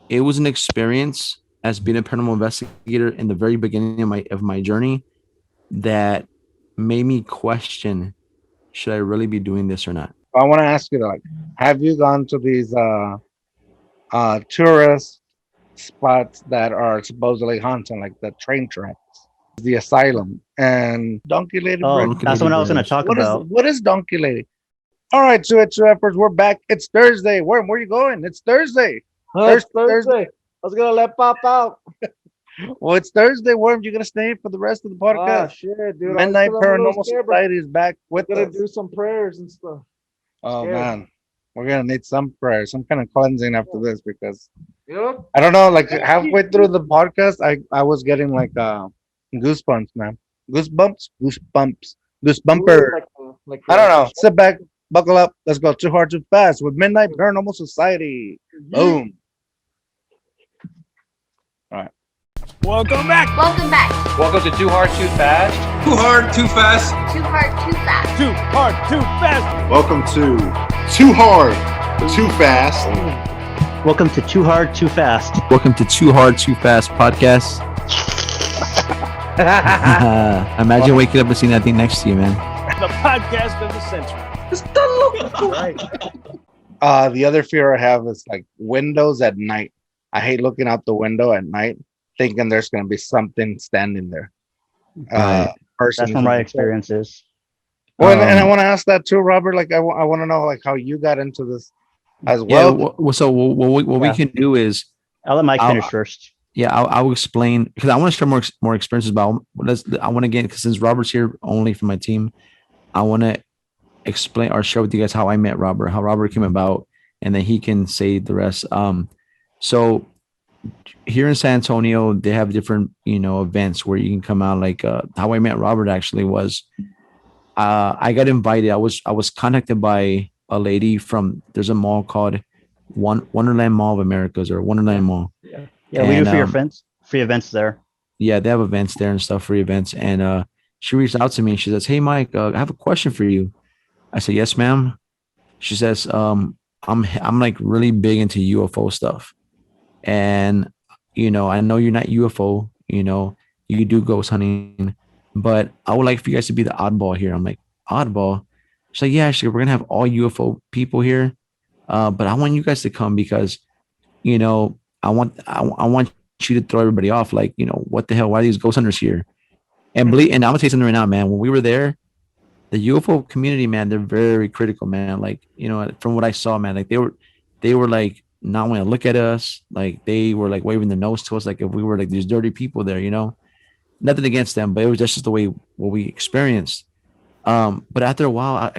it was an experience as being a paranormal investigator in the very beginning of my journey that made me question, should I really be doing this or not? I want to ask you, like, have you gone to these tourist spots that are supposedly haunted, like the train tracks, the asylum, and Donkey Lady Oh, Bridge? Donkey that's Lady what I was going to Bridge. talk about. What is Donkey Lady? All right, two efforts. We're back. It's Thursday. Where are you going? It's Thursday. It's Thursday. Thursday. I was gonna let Pop out. Well, it's Thursday. Worm, you gonna stay for the rest of the Ah, podcast? shit, dude. I was Midnight because I'm a little Paranormal scared, but Society is back we're with gonna us. do some prayers and stuff. Oh Scared. man, we're gonna need some prayer, some kind of cleansing after this because You know? I don't know. Like halfway through the podcast, I was getting like goosebumps, man. Ooh, Goosebumper. like I don't know. Sit back, buckle up. Let's go too hard, too fast with Midnight Paranormal Society. Boom. All right. Welcome back. Welcome back. Welcome to Too Hard, Too Fast. Too hard, too fast. Too hard, too fast. Too hard, too fast. Welcome to Too Hard, Too Fast. Welcome to Too Hard, Too Fast. Welcome to Too Hard, Too Fast podcast. Imagine waking up and seeing that thing next to you, man. The podcast of the century. The other fear I have is like windows at night. I hate looking out the window at night, thinking there's gonna be something standing there. Right. Person. That's from my experiences. Well, and I want to ask that too, Robert. Like, I want to know like how you got into this as Yeah. well. So what we can do is, I'll let Mike I'll- finish first. yeah, I'll explain because I want to share more experiences about. I want to get because since Robert's here only for my team, I want to explain or share with you guys how I met Robert, how Robert came about, and then he can say the rest. So here in San Antonio, they have different events where you can come out. Like how I met Robert actually was, I got invited. I was contacted by a lady from there's a mall called Wonderland Mall of Americas or Wonderland Mall. Yeah, we do And, free events there. Yeah, they have events there and stuff, free events. And she reached out to me and she says, "Hey, Mike, I have a question for you." I said, "Yes, ma'am." She says, I'm like really big into UFO stuff, and I know you're not UFO. You do ghost hunting, but I would like for you guys to be the oddball here." I'm like, "Oddball?" She's like, "Yeah." She's like, "We're gonna have all UFO people here, but I want you guys to come because, I want you to throw everybody off. Like, what the hell? Why are these ghost hunters here?" And I'm gonna tell you something right now, man. When we were there, the UFO community, man, they're very critical, man. Like, from what I saw, man, like they were like not want to look at us. Like they were like waving their nose to us, like if we were like these dirty people there, Nothing against them, but it was just the way what we experienced. But after a while,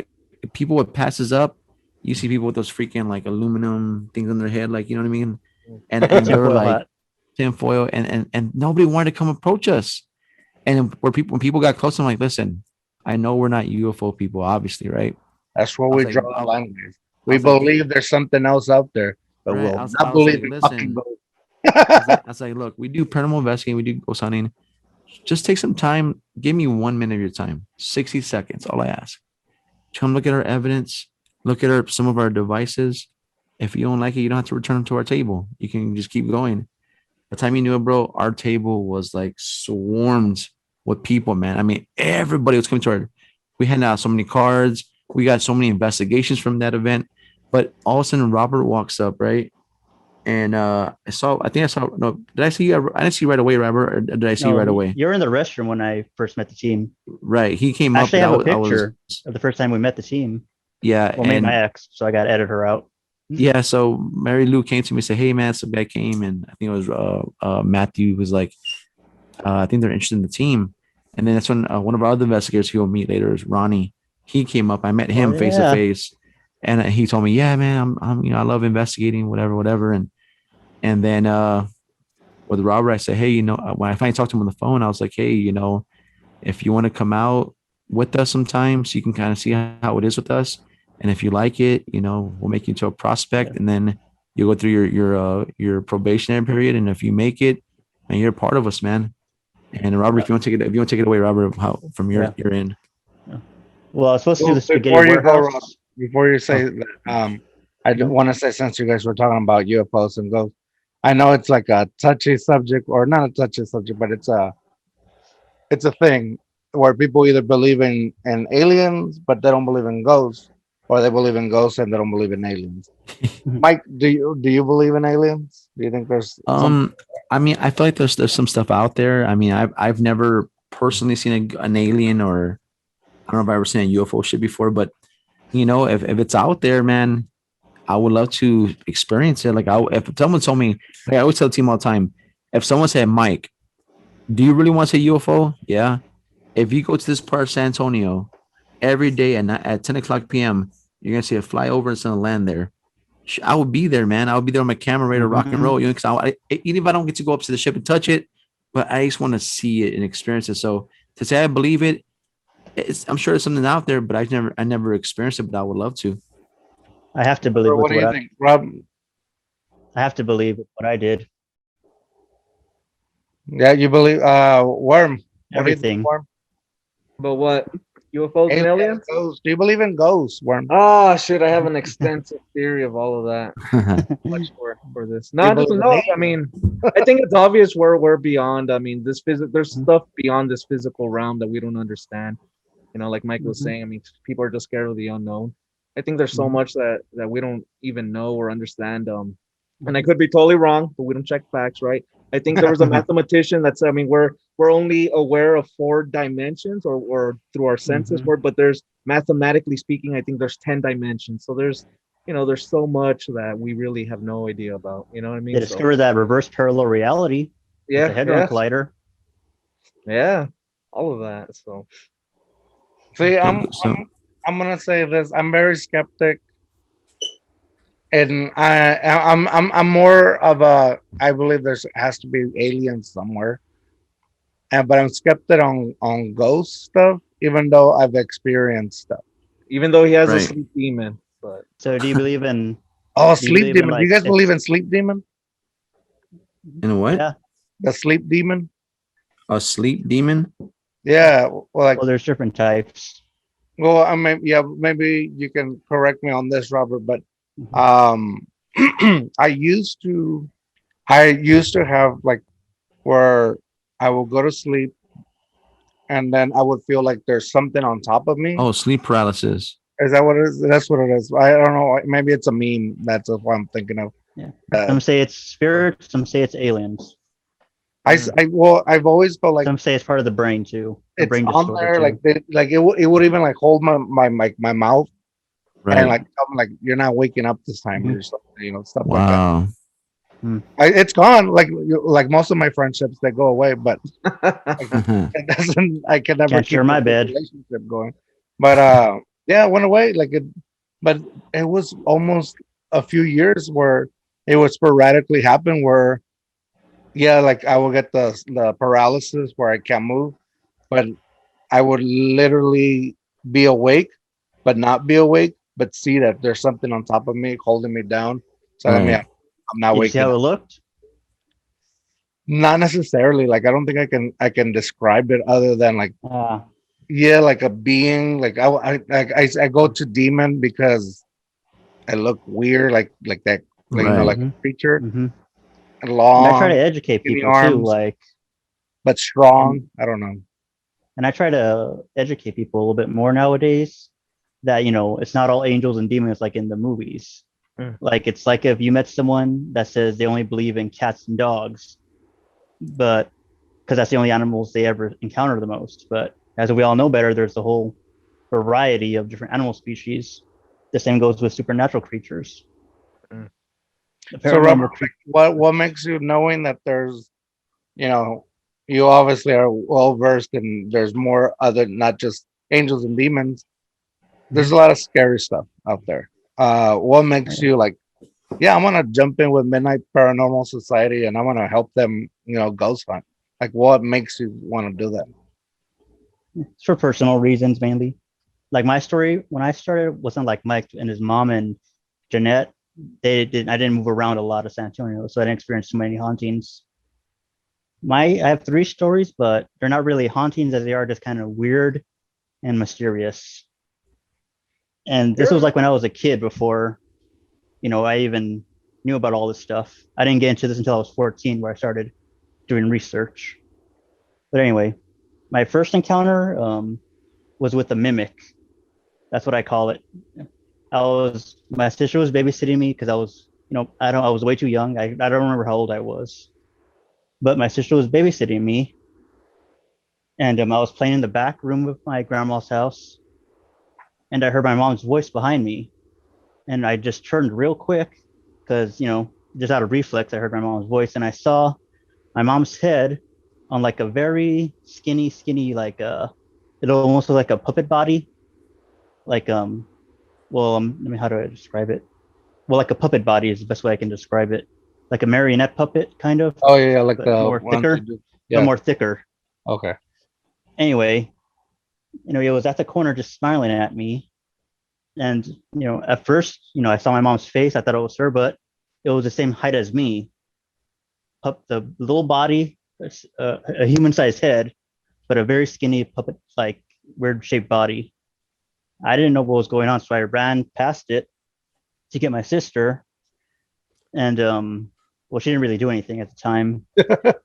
people would pass us up. You see people with those freaking like aluminum things on their head, like you know what I mean, and they were Tinfoil like hat. tinfoil, and nobody wanted to come approach us. And when people got close, I'm like, "Listen, I know we're not UFO people, obviously, right?" That's where I we was like, draw the line. Guys. I We was like, believe there's something else out there, but Right, we'll I was not like, believe in "Listen." fucking ghosts. I was like, "Look, we do paranormal investigating, we do ghost hunting. Just take some time. Give me 1 minute of your time, 60 seconds. All I ask. Come look at our evidence. Look at some of our devices. If you don't like it, you don't have to return them to our table. You can just keep going." By the time you knew it, bro, our table was like swarmed with people, man. I mean, everybody was coming to our. We had out so many cards. We got so many investigations from that event. But all of a sudden, Robert walks up, right? And I think I saw. No, did I see you? I didn't see you right away, Robert. Or did I see you right away? You're in the restroom when I first met the team. Right. He came I up. actually and have a I was, picture of the first time we met the team. yeah. Well, maybe And my ex, so I got to edit her out. yeah, so Mary Lou came to me and said, "Hey, man, some guy came," and I think it was Matthew was like, "I think they're interested in the team." And then that's when one of our other investigators who we'll meet later is Ronnie. He came up. I met him face to yeah. face, and he told me, "Yeah, man, I'm I love investigating, whatever." And then with Robert, I said, "Hey, when I finally talked to him on the phone, I was like, hey, if you want to come out with us sometime, so you can kind of see how it is with us, and if you like it, we'll make you into a prospect, and then you'll go through your probationary period, and if you make it, and you're a part of us, man." And Robert, if you want to take it away, Robert, from your end. Well, I was supposed to do the spaghetti Before you go, warehouse. Rob, before you say that, I want to say since you guys were talking about UFOs and ghosts, I know it's like a touchy subject, or not a touchy subject, but it's a thing where people either believe in aliens, but they don't believe in ghosts, or they believe in ghosts and they don't believe in aliens. Mike, do you believe in aliens? Do you think there's some? I mean, I feel like there's some stuff out there. I mean, I've never personally seen an alien, or I don't know if I've ever seen a UFO shit before, but if it's out there, man, I would love to experience it. Like, if someone told me, like I always tell the team all the time, if someone said, Mike, do you really want to say UFO? Yeah. If you go to this part of San Antonio every day at 10 o'clock p.m., you're gonna see it fly over and it's gonna land there. I would be there, man. I would be there with my camera ready to rock and roll. Because even if I don't get to go up to the ship and touch it, but I just want to see it and experience it. So to say I believe it, I'm sure there's something out there, but I never experienced it, but I would love to. I have to believe What with do you what think, Rob? I have to believe with what I did. Yeah, you believe Worm. What do you think, Everything. Worm? But what? UFOs and aliens? Ghosts. Do you believe in ghosts, Worm? Oh shit! I have an extensive theory of all of that. Much for this. No, You I just believe in know. aliens? I mean, I think it's obvious we're beyond. I mean, there's stuff beyond this physical realm that we don't understand. Like Mike was saying. I mean, people are just scared of the unknown. I think there's so much that we don't even know or understand. And I could be totally wrong, but we don't check facts, right? I think there was a mathematician that said, I mean, we're only aware of 4 dimensions or through our senses, but there's mathematically speaking, I think there's 10 dimensions. So there's so much that we really have no idea about. You know what I mean? They discovered that reverse parallel reality. Yeah, The Hadron Collider. yeah, all of that. So See, So- I'm gonna say this. I'm very skeptic, and I'm more of a. I believe has to be aliens somewhere, but I'm skeptic on ghost stuff, even though I've experienced stuff. even though he has a Right. sleep demon, but So do you believe in? Oh, Do you sleep believe in, demon! Do you like, guys believe in sleep demon? In what? Yeah. The sleep demon? A sleep demon? Yeah. Well, like, Well, there's different types. well, I mean, yeah, maybe you can correct me on this, Robert, but Mhm. I used to have like where I will go to sleep and then I would feel like there's something on top of me. Oh, sleep paralysis. Is that what it is? That's what it is. I don't know. Maybe it's a meme. That's what I'm thinking of. Yeah. Uh, Some say it's spirits. Some say it's aliens. well, I've always felt like Some say it's part of the brain too. The it's brain on disorder there. too. Like it would even like hold my mouth Right. and like tell me like you're not waking up this time or something, stuff like that. Wow. It's gone. Like most of my friendships, they go away, but it doesn't. I can never Can't share my the bed. relationship going. But yeah, it went away. But it was almost a few years where it would sporadically happen. Where yeah, like I will get the paralysis where I can't move, but I would literally be awake, but not be awake, but see that there's something on top of me holding me down. So I mean, Right. I'm not Did you see waking how up. it looked? Not necessarily. Like I don't think I can describe it other than like yeah, like a being. Like I go to demon because I look weird, like that, like like a creature, Mhm. long, And I try to educate skinny people too, arms, like, but strong. I don't know. and I try to educate people a little bit more nowadays that it's not all angels and demons like in the movies. Like it's like if you met someone that says they only believe in cats and dogs, but because that's the only animals they ever encounter the most. But as we all know better, there's a whole variety of different animal species. The same goes with supernatural creatures. The So, Robert, paranormal what makes you knowing that there's, you obviously are well versed and there's more other, not just angels and demons. There's a lot of scary stuff out there. What makes you like, yeah, I'm gonna jump in with Midnight Paranormal Society and I'm gonna help them, ghost hunt. Like, what makes you want to do that? It's for personal reasons mainly. Like my story when I started wasn't like Mike and his mom and Jeanette. I didn't move around a lot of San Antonio, so I didn't experience too many hauntings. I have 3 stories, but they're not really hauntings as they are just kind of weird and mysterious. And this was like when I was a kid before, I even knew about all this stuff. I didn't get into this until I was 14, where I started doing research. But anyway, my first encounter was with a mimic. That's what I call it. My sister was babysitting me because I was, I was way too young. I don't remember how old I was, but my sister was babysitting me, and I was playing in the back room of my grandma's house, and I heard my mom's voice behind me, and I just turned real quick because just out of reflex, I heard my mom's voice, and I saw my mom's head on like a very skinny, like it almost looked like a puppet body, like how do I describe it? Well, like a puppet body is the best way I can describe it, like a marionette puppet kind of. Oh yeah, like but the more one thicker, they do. Yeah. more thicker. Okay. Anyway, it was at the corner just smiling at me, and at first, I saw my mom's face. I thought it was her, but it was the same height as me. The little body, a human-sized head, but a very skinny puppet, like weird shaped body. I didn't know what was going on, so I ran past it to get my sister, and well, she didn't really do anything at the time,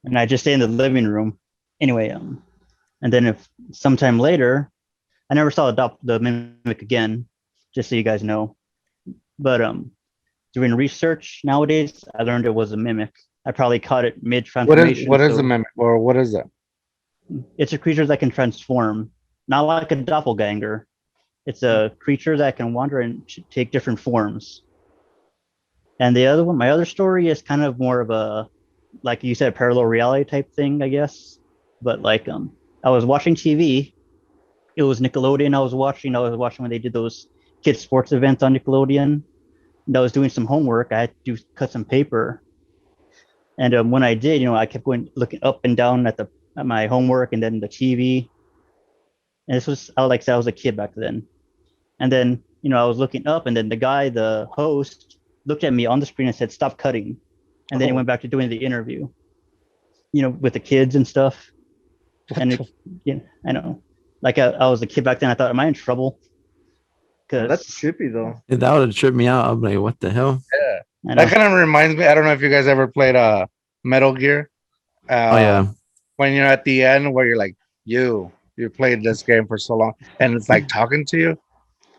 and I just stayed in the living room. Anyway, and then if sometime later, I never saw the mimic again, just so you guys know. But doing research nowadays, I learned it was a mimic. I probably caught it mid transformation. What is a mimic, or what is it? It's a creature that can transform, not like a doppelganger. It's a creature that can wander and take different forms. And my other story is kind of more of a, like you said, parallel reality type thing, I guess. But like, I was watching TV. It was Nickelodeon. I was watching when they did those kids sports events on Nickelodeon. And I was doing some homework. I had to cut some paper. And when I did, I kept looking up and down at my homework and then the TV. And this was, I was a kid back then. And then, I was looking up, and then the host, looked at me on the screen and said, "Stop cutting." And then he went back to doing the interview, with the kids and stuff. And I know, like I was a kid back then. I thought, am I in trouble? That's trippy though. If that would have tripped me out, I'm like, what the hell? Yeah. That kind of reminds me. I don't know if you guys ever played Metal Gear. Oh yeah. When you're at the end where you're like, you played this game for so long, and it's like talking to you.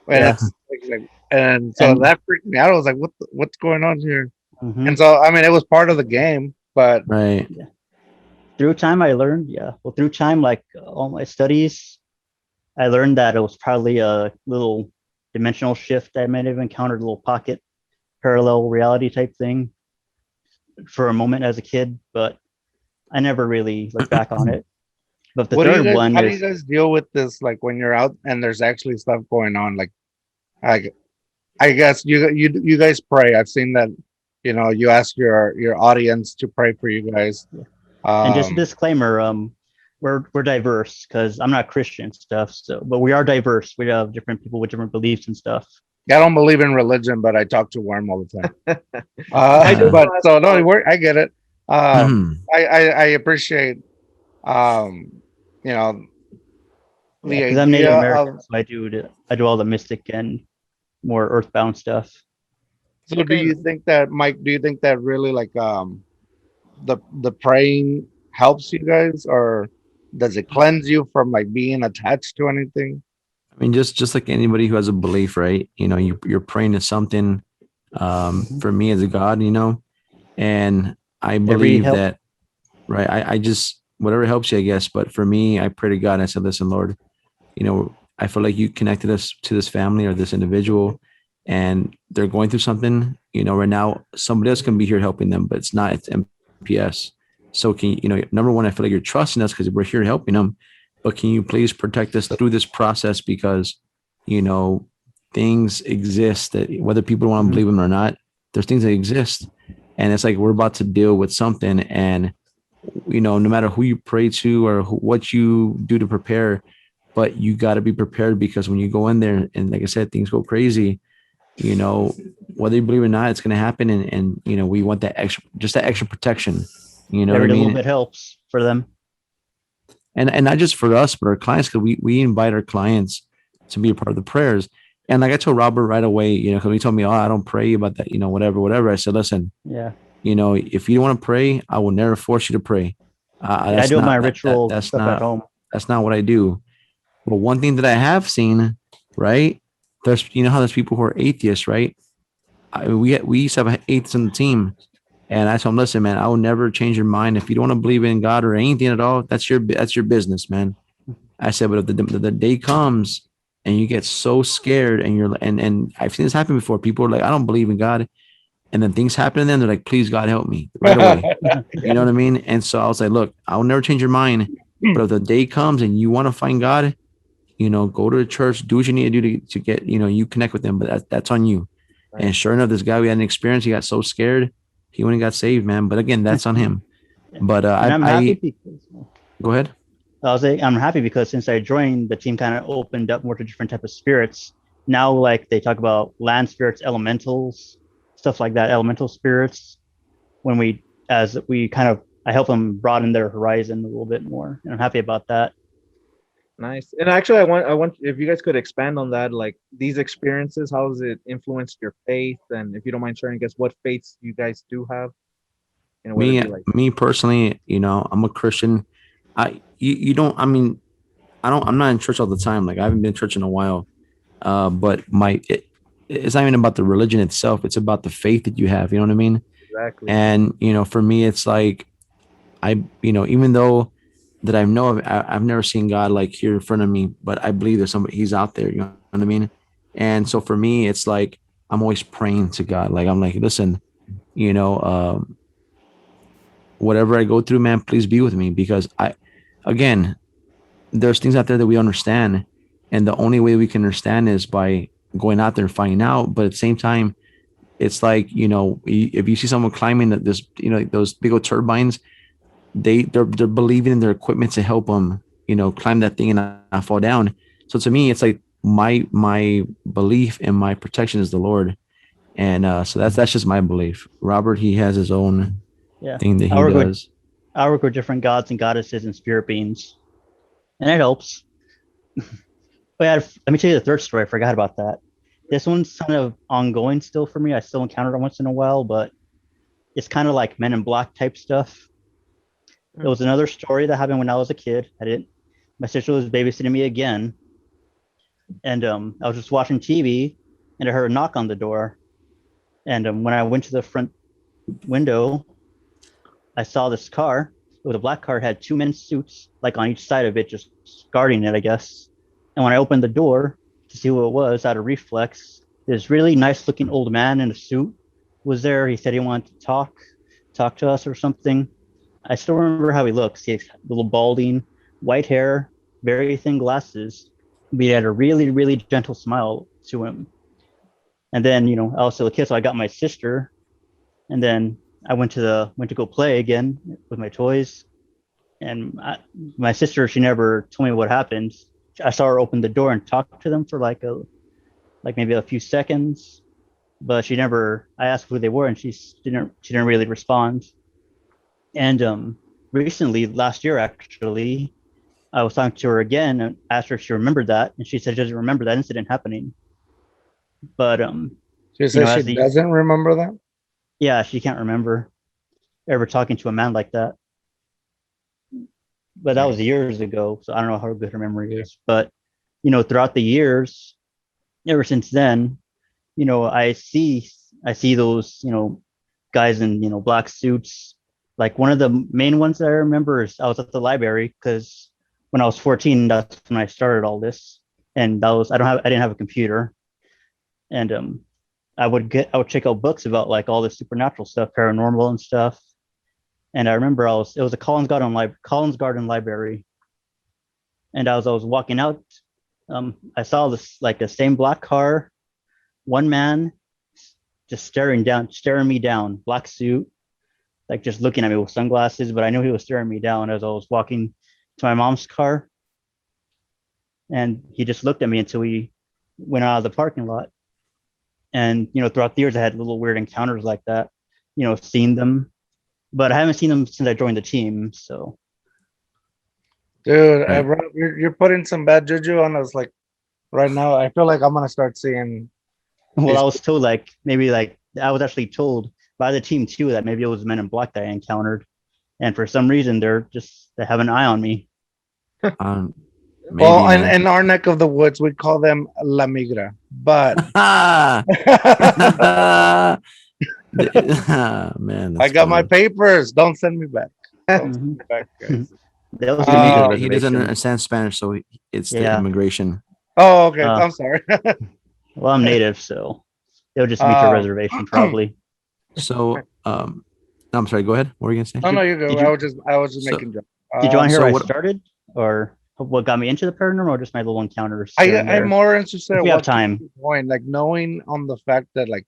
And Yeah. it's and so that freaked me out. I was like, what's going on here? Mm-hmm. And so, I mean, it was part of the game, but Right. Through time, I learned, through time, like all my studies, I learned that it was probably a little dimensional shift. I might have encountered a little pocket parallel reality type thing for a moment as a kid, but I never really looked back on it. But the third one how do you guys deal with this? Like when you're out and there's actually stuff going on, like I guess you guys pray. I've seen that, you ask your audience to pray for you guys. And just a disclaimer, we're diverse because I'm not Christian stuff. But we are diverse. We have different people with different beliefs and stuff. I don't believe in religion, but I talk to Worm all the time. I get it. I appreciate, because I'm Native American, so I do all the mystic and more earthbound stuff. So do you think that, Mike, really like the praying helps you guys, or does it cleanse you from like being attached to anything? I mean, just like anybody who has a belief, right? You're praying to something. For me as a God, and I believe that, right? I just, whatever helps you, I guess. But for me, I pray to God and I said, listen, Lord, I feel like you connected us to this family or this individual, and they're going through something, right now. Somebody else can be here helping them, but it's MPS. So can number one, I feel like you're trusting us because we're here helping them, but can you please protect us through this process? Because, things exist that whether people want to believe them or not, there's things that exist. And it's like, we're about to deal with something, and, no matter who you pray to or what you do to prepare, but you got to be prepared, because when you go in there and like I said, things go crazy, whether you believe it or not, it's going to happen. And, we want that extra protection, Every little bit helps for them. And not just for us, but our clients, because we invite our clients to be a part of the prayers. And like I told Robert right away, you know, because he told me, oh, I don't pray about that, you know, whatever. I said, listen, Yeah. you know, if you don't want to pray, I will never force you to pray. Yeah, I That's do my not ritual that's stuff at not home. that's not what I do. But one thing that I have seen, right? There's, you know, how there's people who are atheists, right? We used to have atheists on the team, and I told him, listen, man, I will never change your mind. If you don't want to believe in God or anything at all, that's your business, man. I said, but if the day comes and you get so scared and and I've seen this happen before. People are like, I don't believe in God, and then things happen to them. They're like, please God help me right away. You know what I mean? And so I was like, look, I'll never change your mind, but if the day comes and you want to find God, you know, go to the church, do what you need to do to get, you know, you connect with them, but that's on you. Right. And sure enough, this guy, we had an experience. He got so scared, he went and got saved, man. But again, that's on him. But And I'm happy I because go ahead. I'm happy because since I joined, the team kind of opened up more to different type of spirits. Now, like they talk about land spirits, elementals, stuff like that, elemental spirits. When we kind of, I help them broaden their horizon a little bit more, and I'm happy about that. Nice. And actually, I want if you guys could expand on that, like these experiences, how has it influenced your faith? And if you don't mind sharing, I guess what faiths you guys do have, and whether it be like Me personally, you know, I'm a Christian. You don't. I mean, I'm not in church all the time. Like I haven't been in church in a while. But it's not even about the religion itself. It's about the faith that you have. You know what I mean? exactly. And you know, for me, it's like you know, even though that I know I've never seen God like here in front of me, but I believe there's somebody, He's out there. You know what I mean? And so for me, it's like I'm always praying to God. Like I'm like, listen, you know, whatever I go through, man, please be with me, because again, there's things out there that we understand, and the only way we can understand is by going out there and finding out. But at the same time, it's like, you know, if you see someone climbing this, you know, those big old turbines, they're believing in their equipment to help them, you know, climb that thing and not fall down. So to me, it's like my belief and my protection is the Lord, and so that's just my belief. Robert, he has his own Yeah, thing that he I work with does. I work with different gods and goddesses and spirit beings, and it helps. But yeah, let me tell you the third story. I forgot about that. This one's kind of ongoing still for me. I still encounter it once in a while, but it's kind of like Men in Black type stuff. It was another story that happened when I was a kid. My sister was babysitting me again, and I was just watching TV, and I heard a knock on the door. And when I went to the front window, I saw this car. It was a black car. It had two men in suits, like on each side of it, just guarding it, I guess. And when I opened the door to see who it was, out of reflex, this really nice looking old man in a suit was there. He said he wanted to talk to us or something. I still remember how he looks. He had a little balding, white hair, very thin glasses. But he had a really, really gentle smile to him. And then, you know, I was still a kid, so I got my sister, and then I went to go play again with my toys. And my sister, she never told me what happened. I saw her open the door and talk to them for like maybe a few seconds, but she never. I asked who they were, and she didn't really respond. And recently, last year actually, I was talking to her again and asked her if she remembered that, and she said she doesn't remember that incident happening. But She says she doesn't remember that. yeah, she can't remember ever talking to a man like that. But that was years ago, so I don't know how good her memory is. But you know, throughout the years, ever since then, you know, I see those, you know, guys in, you know, black suits. Like one of the main ones that I remember is I was at the library because when I was 14, that's when I started all this. And that was I didn't have a computer, and I would check out books about like all this supernatural stuff, paranormal and stuff. And I remember it was a Collins Garden library, and as I was walking out, I saw this like the same black car, one man just staring me down, black suit, like just looking at me with sunglasses. But I knew he was staring me down as I was walking to my mom's car, and he just looked at me until we went out of the parking lot. And you know, throughout the years, I had little weird encounters like that. You know, seeing them, but I haven't seen them since I joined the team. So, dude, Rob, you're putting some bad juju on us. Like right now. I feel like I'm gonna start seeing. Well, I was told like maybe like I was actually told by the team too that maybe it was Men in Black that I encountered, and for some reason they have an eye on me. Maybe, Well, man. in our neck of the woods, we call them La Migra. But Man, I that's got my funny. papers. Don't send me back. Don't send Mhm. me back, guys. That was He, to meet the Uh, he doesn't reservation. understand Spanish, so it's the Yeah. immigration. Oh, okay. Uh, I'm sorry. well, I'm native, so they'll just meet your Um, reservation probably. So, no, I'm sorry. Go ahead. What were you gonna say? no, no, you go. Did you I was just So, making jokes. did you want to hear so where I what? started, or what got me into the paranormal, or just my little encounters I here and I'm there? more interested If in we have what keeps time. you going, like knowing on the fact that like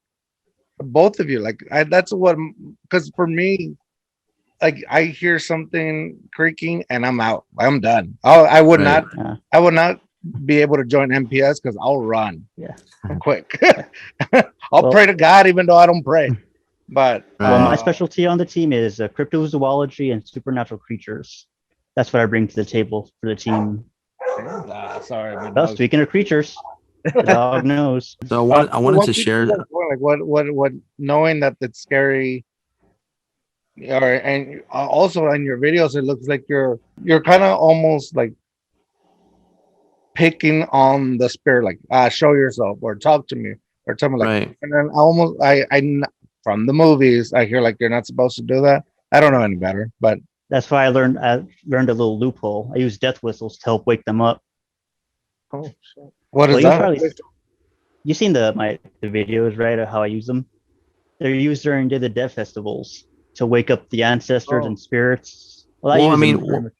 both of you, like that's what, because for me, like I hear something creaking and I'm out. I'm done. I would Right. not. Uh, I would not be able to join MPS because I'll run. Yeah. Quick. I'll Well- pray to God even though I don't pray. But Well, my Right. specialty on the team is cryptozoology and supernatural creatures. That's what I bring to the table for the team. sorry. My Well, dog. speaking of creatures, the dog knows. So I wanted what to keeps share. you guys going? Like what knowing that it's scary, or and also in your videos it looks like you're kind of almost like picking on the spirit, like show yourself or talk to me or tell me like, Right. and then from the movies I hear like you're not supposed to do that. I don't know any better, but That's why I learned a little loophole. I use death whistles to help wake them up. Oh, shit. what Well, is you that? probably you've seen the videos, right? Of how I use them. They're used during Day of the Dead festivals to wake up the ancestors Oh. and spirits. Well, I Well, I use mean, them.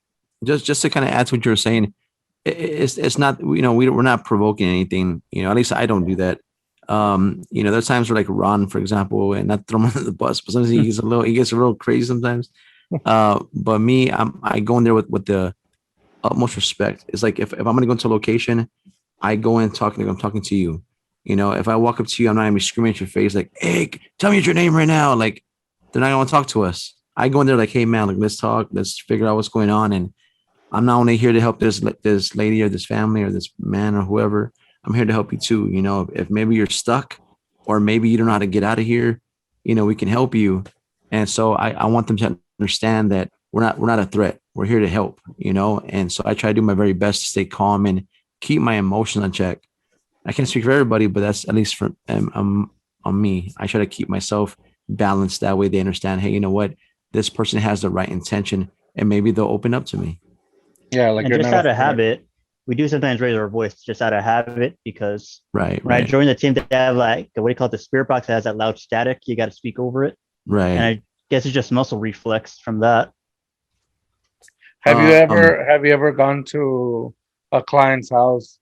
just to kind of add to what you were saying, it's not, we're not provoking anything. At least I don't do that. There's times where like Ron, for example, and not throw him under the bus, but sometimes he gets a little crazy sometimes. But me, I go in there with the utmost respect. It's like if I'm gonna go into a location, I go in talking to I'm talking to you. If I walk up to you, I'm not gonna be screaming at your face like, "Hey, tell me your name right now." Like, they're not gonna talk to us. I go in there like, "Hey, man, like let's talk. Let's figure out what's going on." And I'm not only here to help this lady or this family or this man or whoever. I'm here to help you too. If maybe you're stuck, or maybe you don't know how to get out of here, we can help you. And so I want them to understand that we're not a threat. We're here to help. And so I try to do my very best to stay calm and keep my emotions on check. I can't speak for everybody, but that's at least for on me. I try to keep myself balanced. That way they understand, hey, you know what? This person has the right intention, and maybe they'll open up to me. Yeah, like And you're just not out of habit, we do sometimes raise our voice just out of habit because Right. when I Right. joined the team, they have like what do you call it, the spirit box that has that loud static. You got to speak over it, and Right. I guess it's just muscle reflex from that. Have you ever gone to a client's house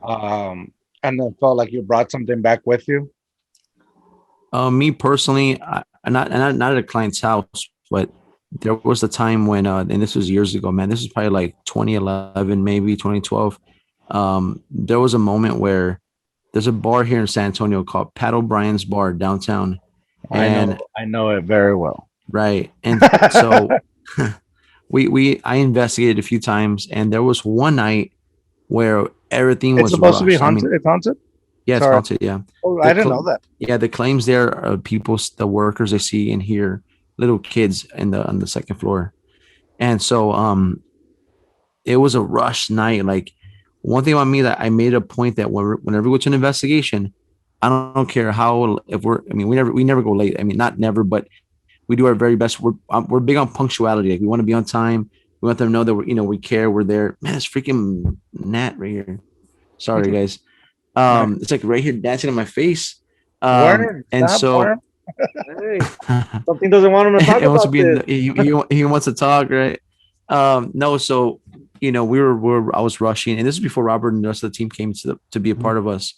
and then felt like you brought something back with you? Me personally, not at a client's house, but there was a time when, and this was years ago, man. This is probably like 2011, maybe 2012. There was a moment where there's a bar here in San Antonio called Pat O'Brien's Bar downtown, and I know it very well. right, and so I investigated a few times, and there was one night where everything It's was supposed to be rushed. I haunted. mean, It's haunted. yeah, it's Sorry. haunted. Yeah. Oh, The I didn't cl- know that. Yeah, the claims there are people, the workers they see and hear, little kids on the second floor. And so it was a rush night. Like, one thing about me, that I made a point that whenever we go to an investigation, I don't care how, if we never go late. I mean, not never, but we do our very best. We're big on punctuality. Like, we want to be on time. We want them to know that we care. We're there. Man, it's freaking Nat right here. Sorry, guys. It's like right here dancing in my face. Worm, And stop, so Worm. Hey, something doesn't want him to talk he wants to about be this. he wants to talk, right? No, so I was rushing, and this is before Robert and the rest of the team came to be a part of us.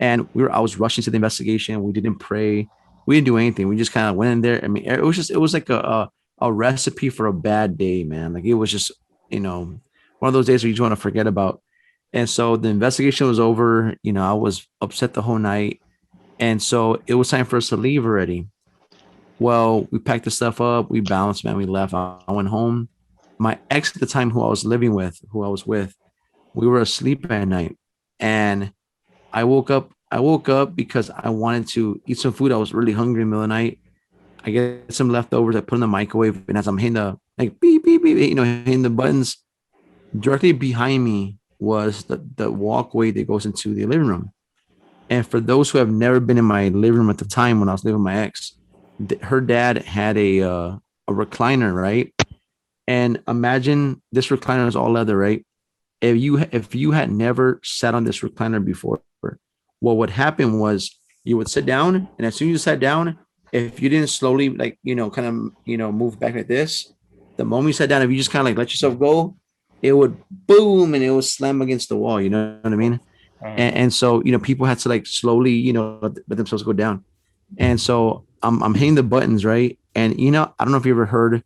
And I was rushing to the investigation. We didn't pray, we didn't do anything. We just kind of went in there. I mean, it was like a recipe for a bad day, man. Like, it was just, one of those days where you just want to forget about. And so the investigation was over. I was upset the whole night. And so it was time for us to leave already. Well, we packed the stuff up, we bounced, man, we left. I went home. My ex at the time, who I was with, we were asleep at night. and I woke up because I wanted to eat some food. I was really hungry in the middle of the night. I get some leftovers. I put in the microwave, and as I'm hitting the like beep beep beep, hitting the buttons, directly behind me was the walkway that goes into the living room. And for those who have never been in my living room at the time when I was living with my ex, her dad had a recliner, right? And imagine this recliner is all leather, right? If you had never sat on this recliner before, what would happen was you would sit down, and as soon as you sat down, if you didn't slowly like kind of move back like this, the moment you sat down, if you just kind of like let yourself go, it would boom and it would slam against the wall. You know what I mean? And so people had to like slowly let themselves go down. And so I'm hitting the buttons, right? And I don't know if you ever heard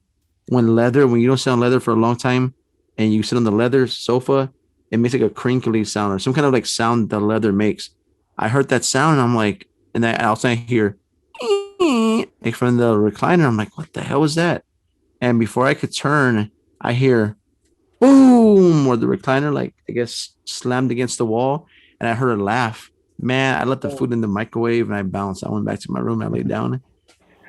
when you don't sit on leather for a long time and you sit on the leather sofa, it makes like a crinkly sound or some kind of like sound that leather makes. I heard that sound and I'm like, and I also hear like from the recliner. I'm like, what the hell was that? And before I could turn, I hear boom, or the recliner, like I guess slammed against the wall. And I heard a laugh. Man, I left the food in the microwave and I bounced. I went back to my room. I laid down.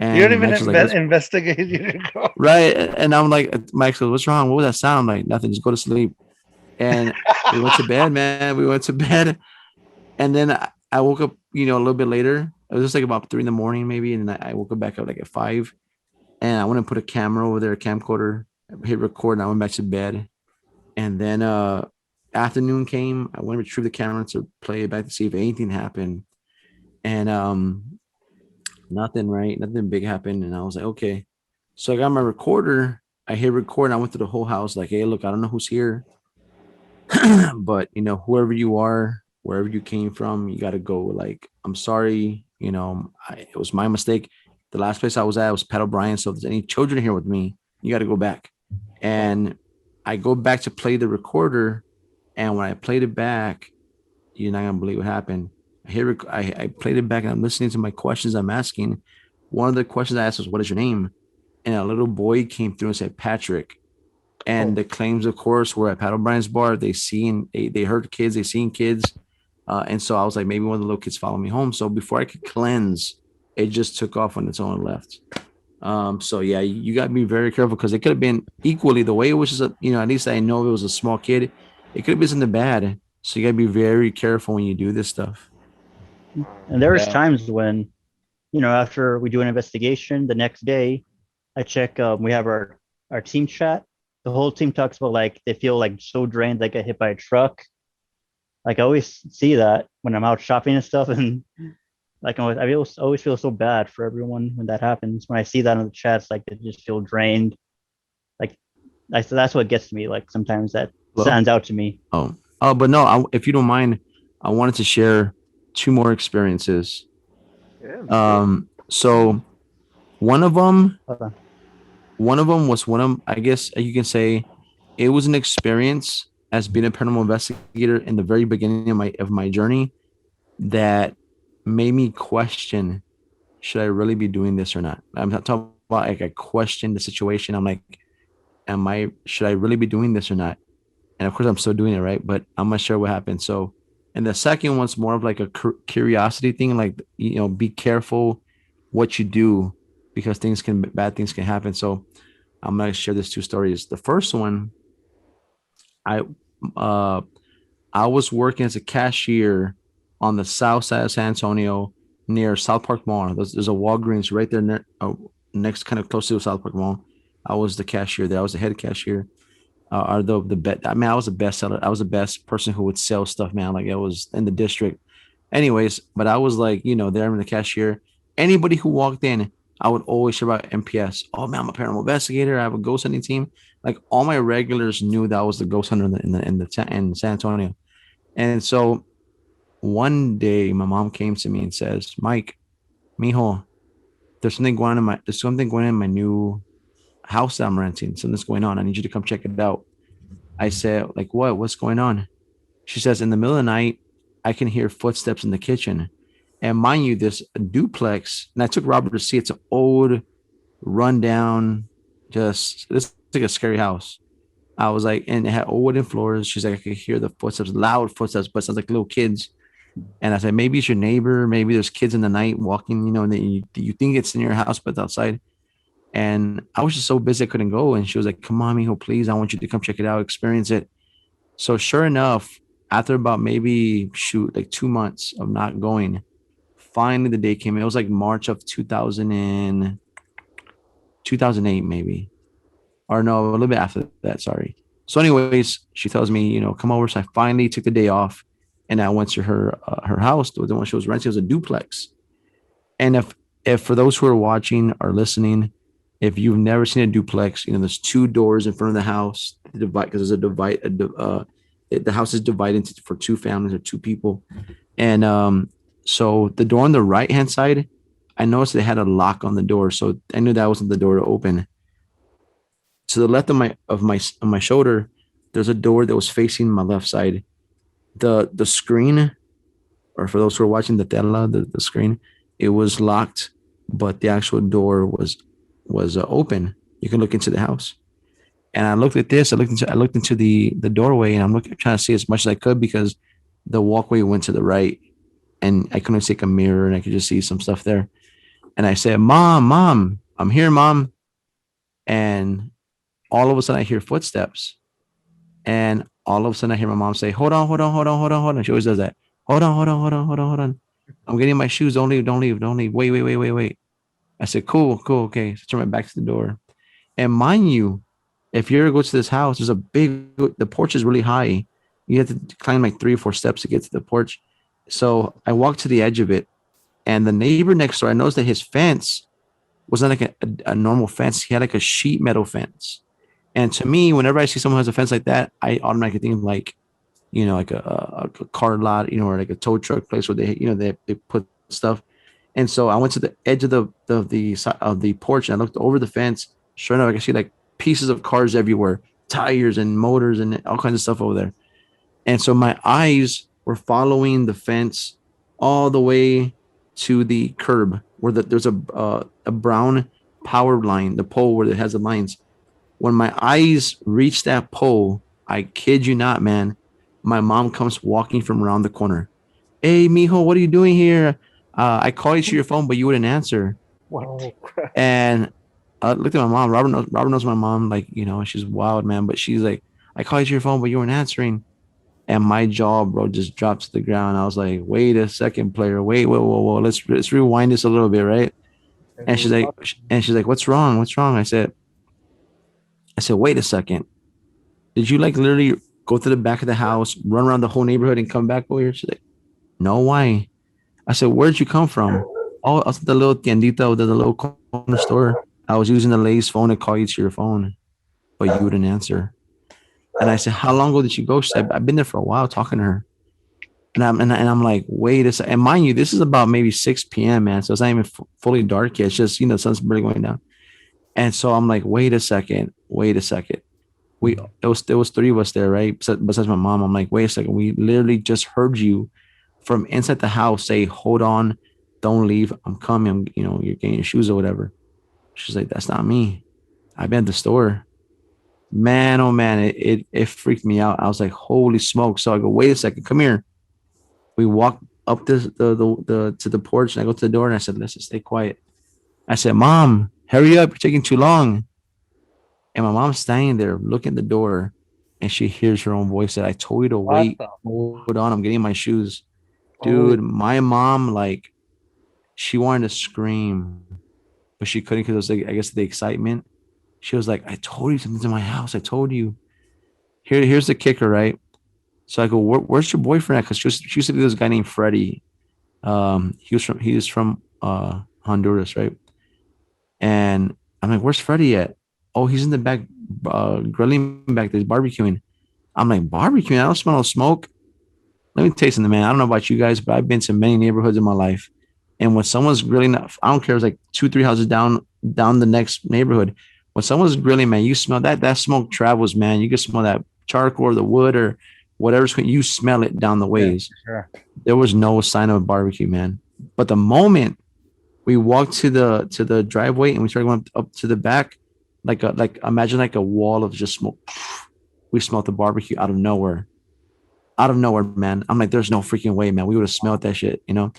You don't And even Max was like, investigate. You didn't go. right. And I'm like, Max goes, what's wrong? What was that sound? I'm like, nothing, just go to sleep. And we went to bed, man. We went to bed. And then I woke up, a little bit later. It was just like about 3 a.m, maybe. And I woke up back up like at 5. And I went and put a camera over there, a camcorder, hit record, and I went back to bed. And then afternoon came. I went to retrieve the camera to play it back to see if anything happened. And nothing, right? Nothing big happened. And I was like, okay. So I got my recorder. I hit record and I went to the whole house like, hey, look, I don't know who's here. But whoever you are, wherever you came from, you got to go. Like, I'm sorry. It was my mistake. The last place I was at was Pat O'Brien. So if there's any children here with me, you got to go back. And I go back to play the recorder. And when I played it back, you're not going to believe what happened. I played it back and I'm listening to my questions I'm asking. One of the questions I asked was, what is your name? And a little boy came through and said, Patrick. And the claims, of course, were at Pat O'Brien's bar. They heard kids, they seen kids. And so I was like, maybe one of the little kids followed me home. So before I could cleanse, it just took off on its own and left. So yeah, you got to be very careful because it could have been equally the way it was just, at least I know it was a small kid. It could have been something bad. So you got to be very careful when you do this stuff. And there's times when, after we do an investigation, the next day, I check, we have our team chat. The whole team talks about like they feel like so drained, they get hit by a truck. Like I always see that when I'm out shopping and stuff, and like I always feel so bad for everyone when that happens. When I see that in the chats, like they just feel drained. Like that's what gets me. Like sometimes that stands out to me. But no, if you don't mind, I wanted to share 2 more experiences. So one of them was I guess you can say it was an experience as being a paranormal investigator in the very beginning of my journey that made me question, should I really be doing this or not? I'm not talking about like I questioned the situation. I'm like, should I really be doing this or not? And of course I'm still doing it, right? But I'm not sure what happened. So, and the second one's more of like a curiosity thing, like, be careful what you do because bad things can happen. So I'm going to share these 2 stories. The first one, I was working as a cashier on the south side of San Antonio near South Park Mall. There's a Walgreens right there next, kind of close to the South Park Mall. I was the cashier there. I was the head cashier. I was the best seller. I was the best person who would sell stuff, man. Like I was in the district. Anyways, but I was like, there I'm the cashier. Anybody who walked in, I would always share about MPS. Oh man, I'm a paranormal investigator. I have a ghost hunting team. Like all my regulars knew that I was the ghost hunter in San Antonio. And so one day my mom came to me and says, Mike, mijo, there's something going on in my new house that I'm renting. Something's going on. I need you to come check it out. I said, like, what? What's going on? She says, in the middle of the night, I can hear footsteps in the kitchen. And mind you, this duplex, and I took Robert to see, it's an old, rundown, this is like a scary house. I was like, and it had old wooden floors. She's like, I could hear the footsteps, loud footsteps, but it sounds like little kids. And I said, maybe it's your neighbor. Maybe there's kids in the night walking, and then you think it's in your house, but it's outside. And I was just so busy I couldn't go. And she was like, come on, mijo, please. I want you to come check it out, experience it. So sure enough, after about maybe like 2 months of not going, finally the day came. It was like March of 2008, maybe. Or no, a little bit after that, sorry. So anyways, she tells me, come over. So I finally took the day off and I went to her house. The one she was renting was a duplex. And if for those who are watching or listening, if you've never seen a duplex, there's two doors in front of the house, because there's a divide. The house is divided for two families or two people, and so the door on the right hand side, I noticed they had a lock on the door, so I knew that wasn't the door to open. To the left of my shoulder, there's a door that was facing my left side. The screen, or for those who are watching the tela, the screen, it was locked, but the actual door was open. You can look into the house. And I looked at this. I looked into the doorway, and I'm trying to see as much as I could because the walkway went to the right, and I couldn't take a mirror, and I could just see some stuff there. And I said, "Mom, I'm here, Mom." And all of a sudden, I hear footsteps, and all of a sudden, I hear my mom say, "Hold on, hold on, hold on, hold on, hold on." She always does that. Hold on, hold on, hold on, hold on, hold on. I'm getting my shoes. Don't leave, don't leave, don't leave. Wait, wait, wait, wait, wait. I said, cool, okay. So I turn my back to the door. And mind you, if you ever go to this house, the porch is really high. You have to climb like 3 or 4 steps to get to the porch. So I walked to the edge of it, and the neighbor next door, I noticed that his fence was not like a normal fence. He had like a sheet metal fence. And to me, whenever I see someone who has a fence like that, I automatically think of like, like a car lot, or like a tow truck place where they put stuff. And so I went to the edge of the porch, and I looked over the fence. Sure enough, I could see like pieces of cars everywhere, tires and motors and all kinds of stuff over there. And so my eyes were following the fence all the way to the curb where there's a brown power line, the pole where it has the lines. When my eyes reached that pole, I kid you not, man, my mom comes walking from around the corner. Hey, mijo, what are you doing here? I called you to your phone, but you wouldn't answer. Wow. And I looked at my mom. Robert knows my mom. Like, she's wild, man. But she's like, I called you to your phone, but you weren't answering. And my jaw, bro, just dropped to the ground. I was like, wait a second, player. Wait, whoa. Let's rewind this a little bit, right? And she's like, what's wrong? What's wrong? I said, wait a second. Did you like literally go to the back of the house, run around the whole neighborhood, and come back over here? She's like, no, why? I said, where'd you come from? Oh, I was at the little tiendita, the little corner store. I was using the lady's phone to call you to your phone, but you wouldn't answer. And I said, how long ago did you go? She said, I've been there for a while talking to her. And I'm like, wait a second. And mind you, this is about maybe 6 p.m., man. So it's not even fully dark yet. It's just, the sun's barely going down. And so I'm like, wait a second. There was 3 of us there, right? Besides my mom. I'm like, wait a second. We literally just heard you from inside the house say, hold on, don't leave. I'm coming. You're getting your shoes or whatever. She's like, that's not me. I've been at the store. Man, oh man, it freaked me out. I was like, holy smoke. So I go, wait a second, come here. We walk up to the porch, and I go to the door, and I said, listen, stay quiet. I said, Mom, hurry up, you're taking too long. And my mom's standing there looking at the door, and she hears her own voice that I told you to wait. Hold on, I'm getting my shoes. Dude, my mom, like, she wanted to scream, but she couldn't because it was like, I guess, the excitement. She was like, I told you something's in my house. I told you. Here's the kicker, right? So I go, where's your boyfriend at? Because she used to be this guy named Freddie. He was from Honduras, right? And I'm like, where's Freddie at? Oh, he's in the back, grilling back there, barbecuing. I'm like, barbecuing? I don't smell no smoke. Let me tell you something, man. I don't know about you guys, but I've been to many neighborhoods in my life. And when someone's grilling, I don't care, it's like 2-3 houses down the next neighborhood. When someone's grilling, man, you smell that smoke travels, man. You can smell that charcoal or the wood or whatever. You smell it down the ways. Yeah, sure. There was no sign of a barbecue, man. But the moment we walked to the driveway and we started going up to the back, like imagine like a wall of just smoke. we smelled the barbecue out of nowhere. Out of nowhere, man. I'm like, there's no freaking way, man. We would have smelled that shit, you know?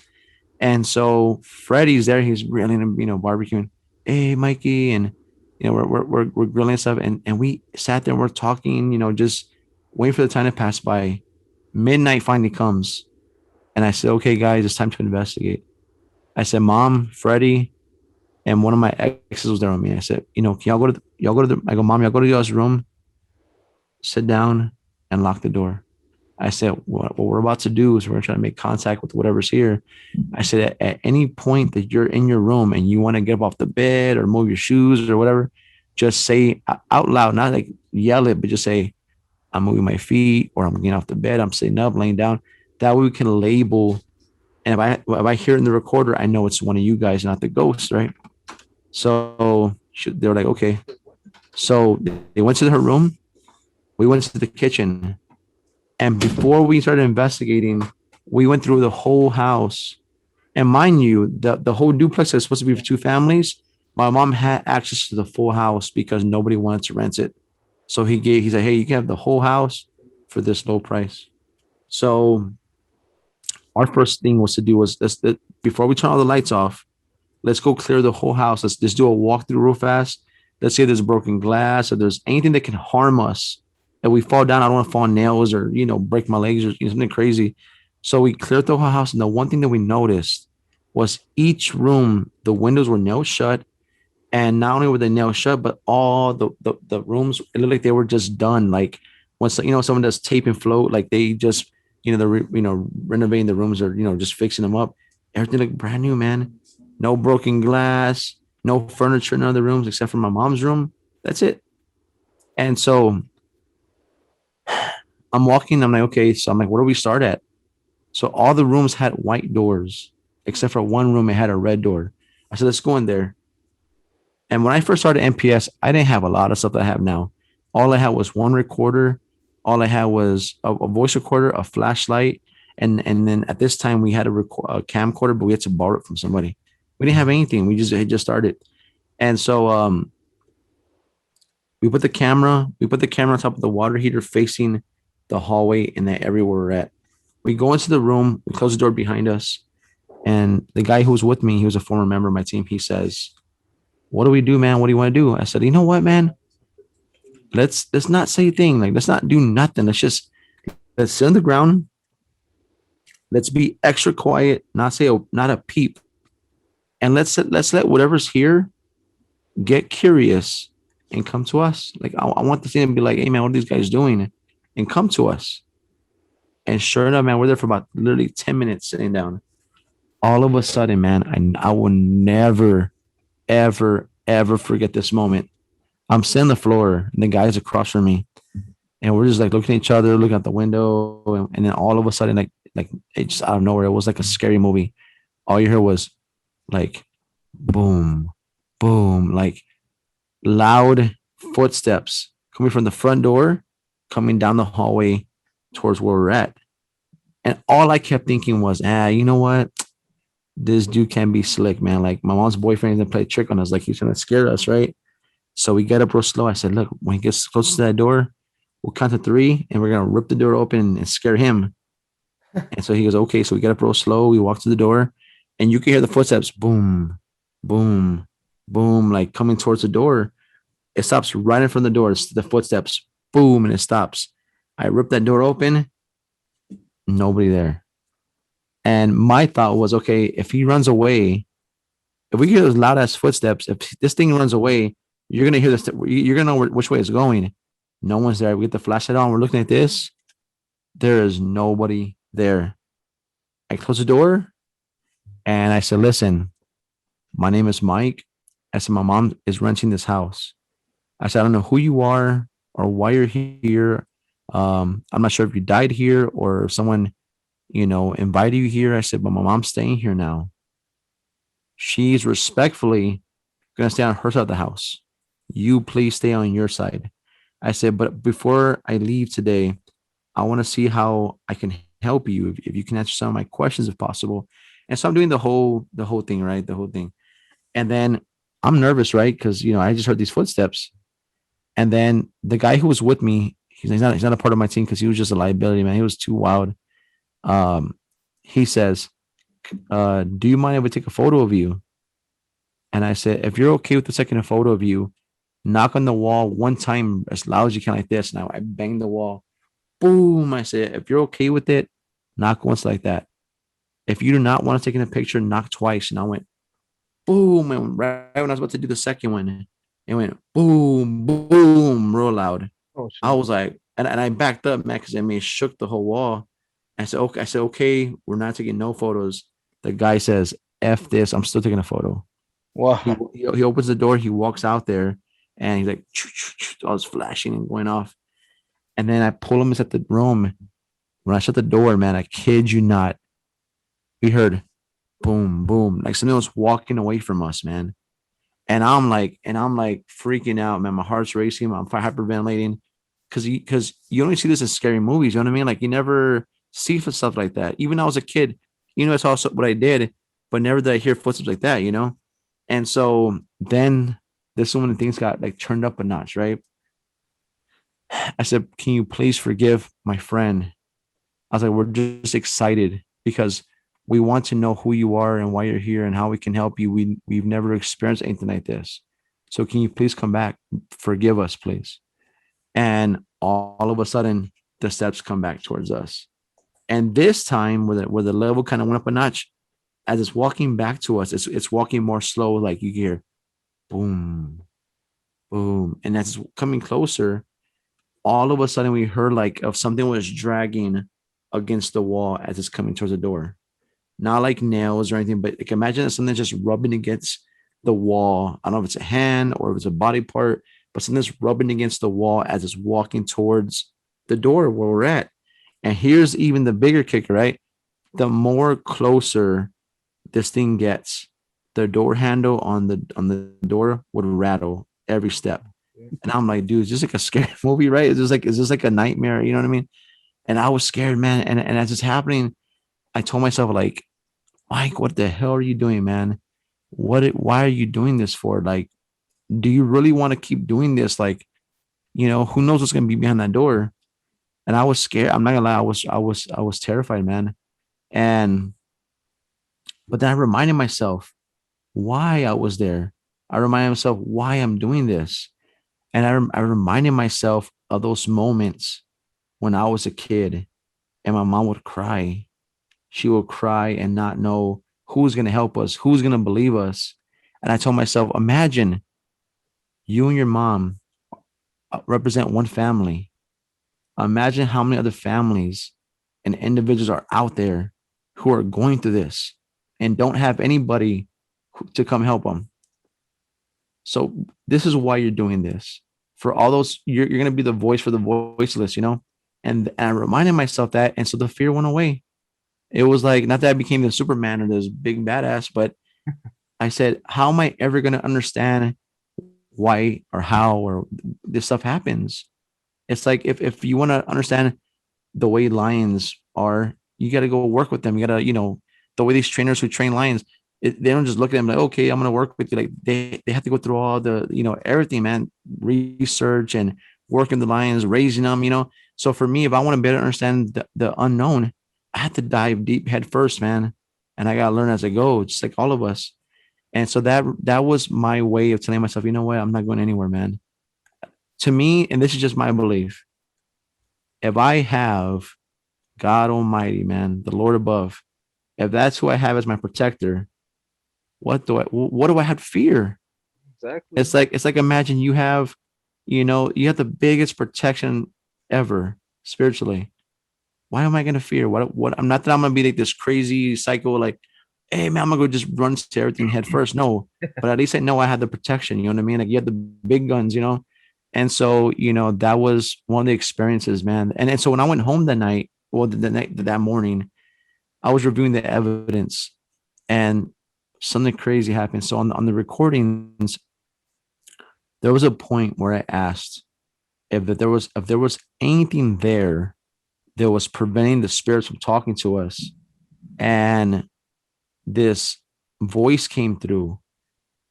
And so Freddie's there. He's grilling, barbecuing. Hey, Mikey. And, we're grilling stuff. And we sat there and we're talking, just waiting for the time to pass by. Midnight finally comes. And I said, okay, guys, it's time to investigate. I said, Mom, Freddie, and one of my exes was there with me. I said, can y'all go to I go, Mom, y'all go to y'all's room, sit down and lock the door. I said, what we're about to do is we're trying to make contact with whatever's here. I said, at any point that you're in your room and you want to get up off the bed or move your shoes or whatever, just say out loud, not like yell it, but just say, I'm moving my feet or I'm getting off the bed. I'm sitting up, laying down. That way we can label. And if I hear it in the recorder, I know it's one of you guys, not the ghost, right? So they were like, okay. So they went to her room. We went to the kitchen. And before we started investigating, we went through the whole house. And mind you, the whole duplex is supposed to be for two families. My mom had access to the full house because nobody wanted to rent it. So he said, hey, you can have the whole house for this low price. So our first thing was to do was before we turn all the lights off, let's go clear the whole house. Let's just do a walkthrough real fast. Let's see if there's broken glass or there's anything that can harm us. If we fall down, I don't want to fall on nails or, break my legs or something crazy. So we cleared the whole house. And the one thing that we noticed was each room, the windows were nailed shut. And not only were they nailed shut, but all the rooms, it looked like they were just done. Like once, someone does tape and float, like they just, they're, renovating the rooms or, just fixing them up. Everything looked brand new, man. No broken glass, no furniture in none of the rooms except for my mom's room. That's it. And so I'm walking. I'm like, okay. So I'm like, where do we start at? So all the rooms had white doors, except for one room. It had a red door. I said, let's go in there. And when I first started NPS, I didn't have a lot of stuff that I have now. All I had was one recorder. All I had was a voice recorder, a flashlight. And then at this time we had a camcorder, but we had to borrow it from somebody. We didn't have anything. It just started. And so we put the camera on top of the water heater facing the hallway and that everywhere we're at. We go into the room, we close the door behind us. And the guy who was with me, he was a former member of my team. He says, what do we do, man? What do you want to do? I said, you know what, man? Let's not say a thing. Like, let's not do nothing. Let's sit on the ground. Let's be extra quiet, not a peep. And let's let whatever's here get curious and come to us. Like, I want the thing to be like, hey, man, what are these guys doing? And come to us. And sure enough, man, we're there for about literally 10 minutes sitting down. All of a sudden, man, I will never, ever, ever forget this moment. I'm sitting on the floor, and the guy's across from me. And we're just like looking at each other, looking out the window. And then all of a sudden, like it just out of nowhere, it was like a scary movie. All you heard was like, boom, boom, like loud footsteps coming from the front door, coming down the hallway towards where we're at. And all I kept thinking was, you know what? This dude can be slick, man. Like, my mom's boyfriend is gonna play a trick on us. Like, he's gonna scare us, right? So we get up real slow. I said, look, when he gets close to that door, we'll count to 3 and we're gonna rip the door open and scare him. And so he goes, okay. So we get up real slow. We walk to the door and you can hear the footsteps, boom, boom, boom, like coming towards the door. It stops right in front of the door. It's the footsteps, boom, and it stops. I rip that door open, nobody there. And my thought was, okay, if he runs away, if we hear those loud ass footsteps, if this thing runs away, you're gonna hear this. You're gonna know which way it's going. No one's there. We get the flashlight on. We're looking at this. There is nobody there. I close the door, and I said, "Listen, my name is Mike." I said, "My mom is renting this house." I said, "I don't know who you are or why you're here. I'm not sure if you died here or if someone, invited you here." I said, "But my mom's staying here now. She's respectfully going to stay on her side of the house. You please stay on your side." I said, "But before I leave today, I want to see how I can help you. If you can answer some of my questions, if possible." And so I'm doing the whole thing, right? The whole thing. And then I'm nervous, right? Because, I just heard these footsteps. And then the guy who was with me, he's not a part of my team because he was just a liability, man. He was too wild. He says, do you mind if we take a photo of you? And I said, if you're okay with the taking a photo of you, knock on the wall one time as loud as you can like this. Now I banged the wall. Boom. I said, if you're okay with it, knock once like that. If you do not want to take in a picture, knock twice. And I went boom. And right when I was about to do the second one, it went boom, boom, real loud. Oh, shit. I was like, and I backed up, man, because it shook the whole wall. I said, okay, we're not taking no photos. The guy says, F this, I'm still taking a photo. Wow. He opens the door, he walks out there, and he's like, all this flashing and going off. And then I pull him into the room. When I shut the door, man, I kid you not, we heard boom, boom, like something was walking away from us, man. And I'm like freaking out, man. My heart's racing. I'm hyperventilating because you only see this in scary movies. You know what I mean? Like you never see stuff like that. Even when I was a kid, I saw what I did, but never did I hear footsteps like that, And so then this is when things got like turned up a notch, right? I said, can you please forgive my friend? I was like, we're just excited because we want to know who you are and why you're here and how we can help you. We've never experienced anything like this. So can you please come back? Forgive us, please. And all of a sudden, the steps come back towards us. And this time, where the level kind of went up a notch, as it's walking back to us, it's walking more slow. Like you hear, boom, boom, and as it's coming closer, all of a sudden we heard like if something was dragging against the wall as it's coming towards the door. Not like nails or anything, but like imagine something just rubbing against the wall. I don't know if it's a hand or if it's a body part, but something's rubbing against the wall as it's walking towards the door where we're at. And here's even the bigger kicker, right? The more closer this thing gets, the door handle on the door would rattle every step. And I'm like, dude, it's just like a scary movie, right? Is this like a nightmare? You know what I mean? And I was scared, man. And as it's happening, I told myself, like, Mike, what the hell are you doing, man? Why are you doing this for? Like, do you really want to keep doing this? Like, who knows what's gonna be behind that door? And I was scared. I'm not gonna lie, I was terrified, man. But then I reminded myself why I was there. I reminded myself why I'm doing this. And I reminded myself of those moments when I was a kid and my mom would cry. She would cry and not know who's going to help us, who's going to believe us. And I told myself, imagine you and your mom represent one family. Imagine how many other families and individuals are out there who are going through this and don't have anybody to come help them. So this is why you're doing this. For all those, you're going to be the voice for the voiceless, And I reminded myself that. And so the fear went away. It was like, not that I became the Superman or this big badass, but I said, how am I ever going to understand why or how or this stuff happens? It's like, if you want to understand the way lions are, you got to go work with them. You got to, the way these trainers who train lions, they don't just look at them like, okay, I'm going to work with you. Like they have to go through all the, everything, man, research and working the lions, raising them, So for me, if I want to better understand the unknown, I had to dive deep head first, man. And I got to learn as I go, just like all of us. And so that was my way of telling myself, you know what? I'm not going anywhere, man. To me, and this is just my belief, if I have God Almighty, man, the Lord above, if that's who I have as my protector, what do I have to fear? Exactly. It's like imagine you have the biggest protection ever spiritually. Why am I gonna fear? What I'm not that I'm gonna be like this crazy psycho, like, hey man, I'm gonna go just run to everything head first. No, but at least I know I had the protection, you know what I mean? Like you have the big guns, And so, that was one of the experiences, man. And so when I went home that night, that morning, I was reviewing the evidence and something crazy happened. So on the recordings, there was a point where I asked if there was anything there that was preventing the spirits from talking to us. And this voice came through.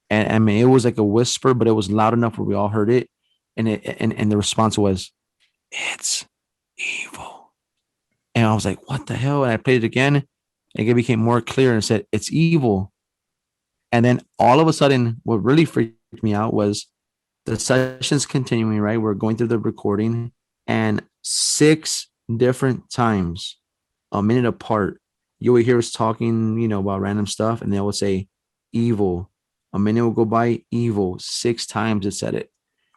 And I mean, it was like a whisper, but it was loud enough where we all heard it. And the response was, it's evil. And I was like, what the hell? And I played it again, and it became more clear and said, it's evil. And then all of a sudden, what really freaked me out was the session's continuing, right? We're going through the recording, and 6 different times, a minute apart, you will hear us talking, about random stuff, and they will say evil. A minute will go by, evil. 6 times it said it.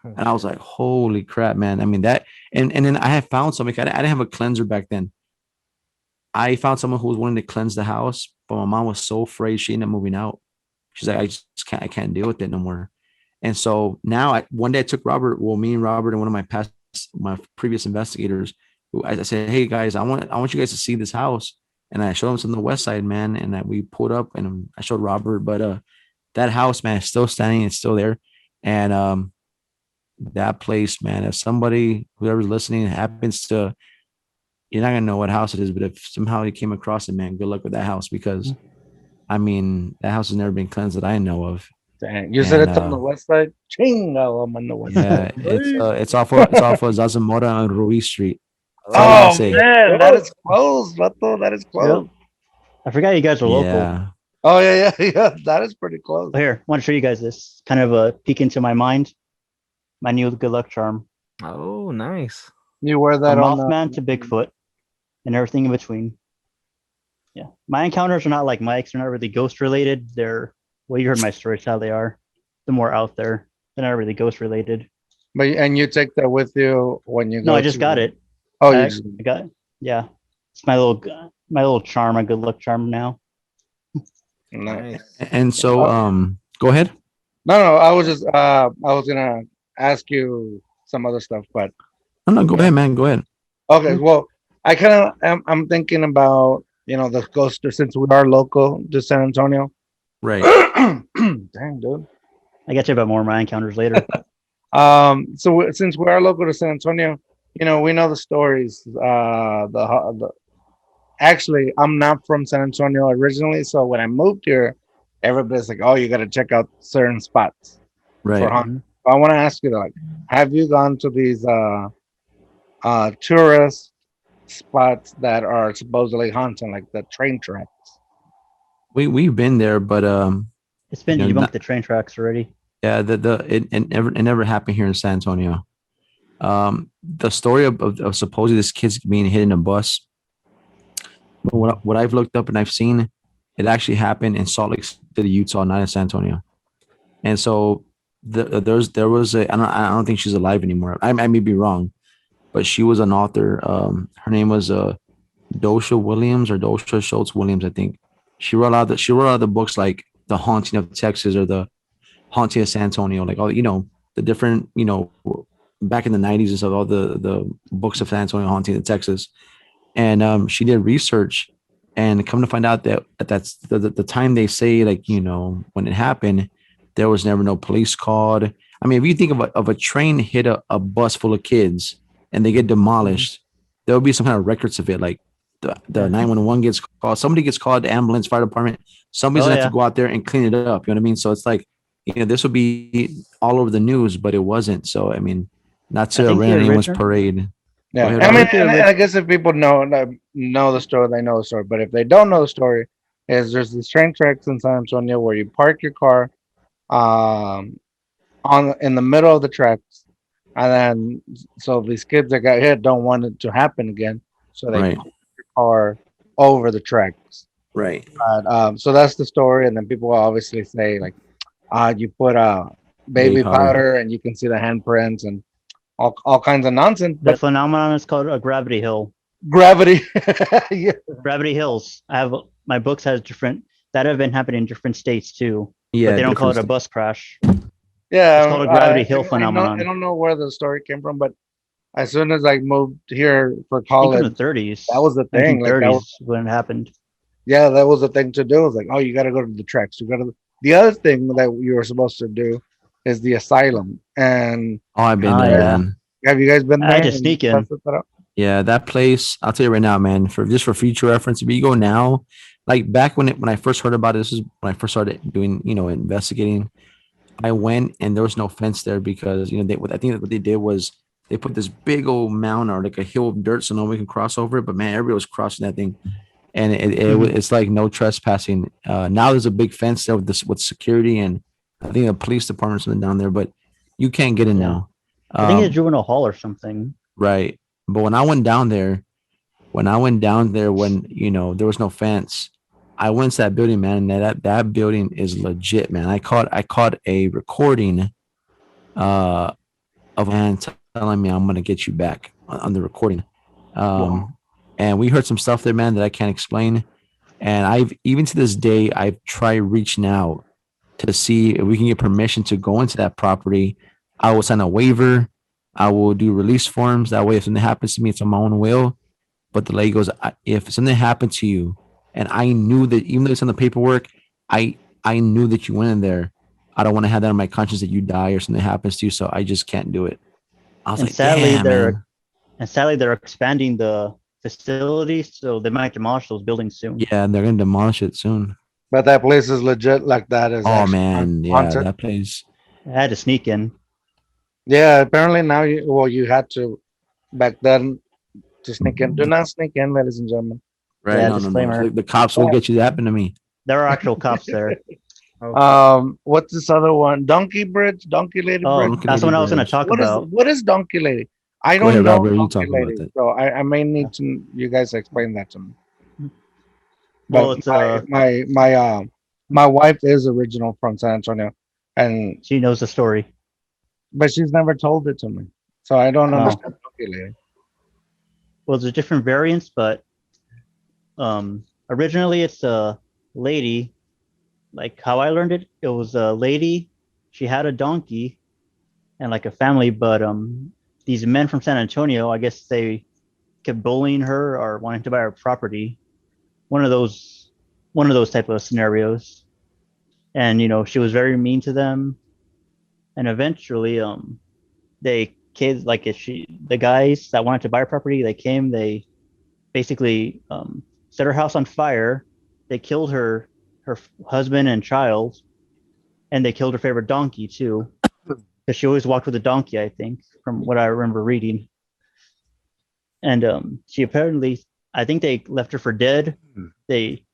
And I was like, holy crap, man. I mean, that, and then I had found something. I didn't have a cleanser back then. I found someone who was wanting to cleanse the house, but my mom was so afraid she ended up moving out. She's like, I can't deal with it no more. And so now one day I took Robert, me and Robert and one of my previous investigators, who I said, hey guys, I want you guys to see this house. And I showed them some on the west side, man. And we pulled up and I showed Robert, but that house, man, is still standing. It's still there. And that place, man, if somebody, whoever's listening, happens to, you're not gonna know what house it is, but if somehow you came across it, man, good luck with that house, because I mean, that house has never been cleansed that I know of. Dang. You said it's on the west side? Chingo, I'm on the west Yeah, side. it's off of Zazamora and Ruiz Street. That's all I Oh gotta say. man, that is close, Vato. That is close. I forgot you guys were local. Yeah. Oh yeah. That is pretty close. Here, I want to show you guys this. Kind of a peek into my mind. My new good luck charm. Oh, nice. You wear From that on Mothman to Bigfoot and everything in between. Yeah. My encounters are not like Mike's. They're not really ghost related. They're, well, you heard my stories, how they are. They're more out there. They're not really ghost related. But and you take that with you when you go. No, I just got it. Oh, I got it. Yeah. It's my little charm, my good luck charm now. Nice. And so, go ahead. No, I was just I was gonna ask you some other stuff, but No, go ahead, man. Go ahead. okay. Well, I kind of I'm thinking about the ghost, since we are local to San Antonio. Right. Dang, dude. I get you about more of my encounters later. So since we are local to San Antonio, we know the stories. Actually, I'm not from San Antonio originally, so when I moved here, everybody's like, "Oh, you got to check out certain spots for Right. hunting." So I want to ask you, like, have you gone to these tourist spots that are supposedly haunted, like the train tracks? We've been there, but It's been You know, debunked not- the train tracks already. yeah, it never happened here in San Antonio. The story of supposedly this kid's being hit in a bus. What I've looked up and I've seen, it actually happened in Salt Lake City, Utah, not in San Antonio. And so there was I don't think she's alive anymore. I may be wrong, but she was an author. Her name was Dosha Williams or Dosha Schultz Williams, I think. She wrote out the books like The Haunting of Texas or The Haunting of San Antonio, like all the different back in the 90s and stuff, all the books of San Antonio haunting of Texas. And she did research, and come to find out that's the time they say, like, when it happened, there was never no police called. I mean, if you think of a train hit a bus full of kids and they get demolished, there'll be some kind of records of it. Like the 911 gets called, somebody gets called, the ambulance, fire department, somebody's gonna have to go out there and clean it up. You know what I mean? So it's like, this would be all over the news, but it wasn't. So I mean, not to rain on anyone's parade. Yeah, Go ahead, I mean, Robert. and I guess if people know the story, they know the story. But if they don't know the story, there's this train tracks in San Antonio where you park your car, in the middle of the tracks, and then so these kids that got hit don't want it to happen again, so they Right. park your car over the tracks. Right. So that's the story, and then people will obviously say like, you put baby powder. powder, and you can see the handprints and all kinds of nonsense. The But phenomenon is called a gravity hill. gravity, yeah. Gravity hills. I have my books has different that have been happening in different states too. Yeah. But they don't call it a different bus crash. Yeah, It's called a gravity hill phenomenon. I don't know where the story came from, but as soon as I moved here for I think college, in the 30s. that was the thing. Like, that 1930s was, when it happened. yeah, that was the thing to do. It was like, oh, you got to go to the tracks. You got to. The other thing that you were supposed to do is the asylum. And Oh, I've been Oh, there, yeah. man. have you guys been I there? had to and sneak in. tested that out? Yeah, that place, I'll tell you right now, man, for future reference, if you go now, like back when I first heard about it, this is when I first started doing, investigating. I went and there was no fence there because, I think what they did was They put this big old mound or like a hill of dirt so nobody can cross over it. But man, everybody was crossing that thing, and it's like no trespassing. Now there's a big fence there with this with security and I think the police department or something down there, but you can't get in Yeah. now. I think it's juvenile hall or something. Right. But when I went down there, when you know there was no fence, I went to that building, man, and that building is legit, man. I caught a recording uh of a man telling me I'm gonna get you back on the recording. Um and we heard some stuff there, man, that I can't explain. And I've even to this day I've tried reaching out to see if we can get permission to go into that property. I will sign a waiver. I will do release forms. That way, if something happens to me, it's on my own will. But the lady goes, if something happened to you, and I knew that even though it's on the paperwork, I knew that you went in there. I don't want to have that on my conscience that you die or something happens to you. So I just can't do it. I was And like, sadly, damn, man. they're expanding the facility, so they might demolish those buildings soon. Yeah, they're gonna demolish it soon. But that place is legit. Like that is Oh actually man, yeah, haunted. that place. I had to sneak in. Yeah, apparently now you had to back then to sneak in. Do not sneak in, ladies and gentlemen. Right? Yeah, No. disclaimer. The cops will get you. That happened to me. There are actual cops there. What's this other one? Donkey Bridge, Donkey Lady Oh, Bridge. Donkey that's Lady what I was going to Bridge. talk about. What is Donkey Lady? I Go don't ahead, know Robert. You Donkey talk about Lady, that. so I may need to you guys explain that to me. Well, But it's my wife is original from San Antonio, and she knows the story. but she's never told it to me, so I don't Oh. understand Donkey Lady. Well, there's different variants, but originally it's a lady. Like how I learned it, it was a lady. She had a donkey and like a family, but these men from San Antonio, I guess they kept bullying her or wanting to buy her property. One of those type of scenarios. And she was very mean to them. And eventually, they came, like if the guys that wanted to buy her property, they basically set her house on fire. They killed her husband and child, and they killed her favorite donkey too, because she always walked with a donkey, I think, from what I remember reading. And she apparently, I think they left her for dead. They